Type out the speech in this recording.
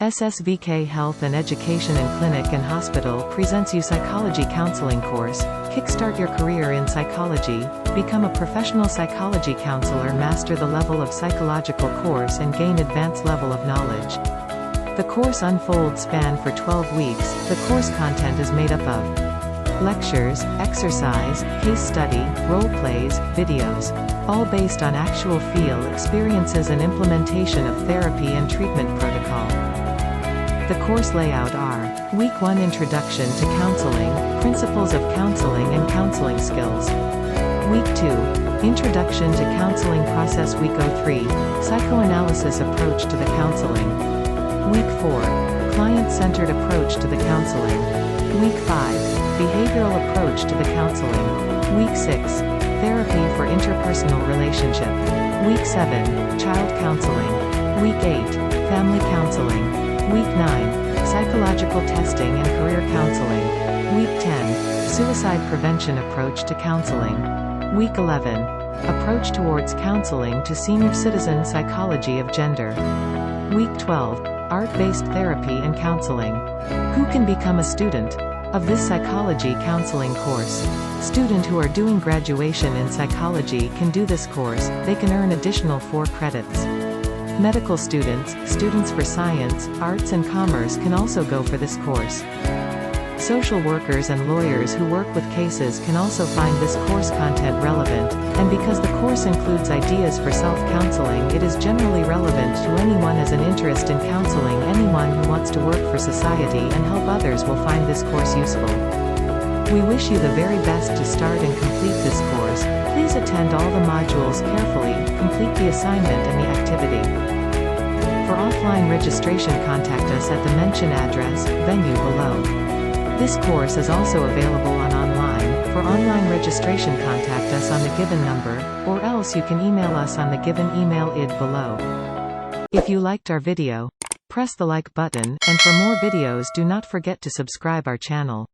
SSVK Health and Education and Clinic and Hospital presents you Psychology Counseling course. Kickstart your career in psychology, become a professional psychology counselor, master the level of psychological course and gain advanced level of knowledge. The course unfolds span for 12 weeks. The course content is made up of lectures, exercise, case study, role plays, videos, all based on actual field experiences and implementation of therapy and treatment protocol. The course layout are: Week 1 Introduction to Counseling, Principles of Counseling and Counseling Skills. Week 2 Introduction to Counseling Process. Week 03 Psychoanalysis Approach to the Counseling. Week 4 Client-Centered Approach to the Counseling. Week 5 Behavioral Approach to the Counseling. Week 6 Therapy for Interpersonal Relationship. Week 7 Child Counseling. Week 8 Family Counseling. Week 9 Psychological Testing and Career Counseling. Week 10 Suicide Prevention Approach to Counseling. Week 11 Approach towards Counseling to Senior Citizen Psychology of Gender. Week 12 Art-Based Therapy and Counseling. Who can become a student of this psychology counseling course? Students who are doing graduation in psychology can do this course. They can earn additional 4 credits. Medical students, students for science, arts and commerce can also go for this course. Social workers and lawyers who work with cases can also find this course content relevant, and because the course includes ideas for self-counseling, it is generally relevant to anyone as an interest in counseling. Anyone who wants to work for society and help others will find this course useful. We wish you the very best to start and complete this course. Please attend all the modules carefully, complete the assignment and the activity. For offline registration, contact us at the mentioned address, venue below. This course is also available online. For online registration, contact us on the given number, or else you can email us on the given email id below. If you liked our video, press the like button, and for more videos do not forget to subscribe our channel.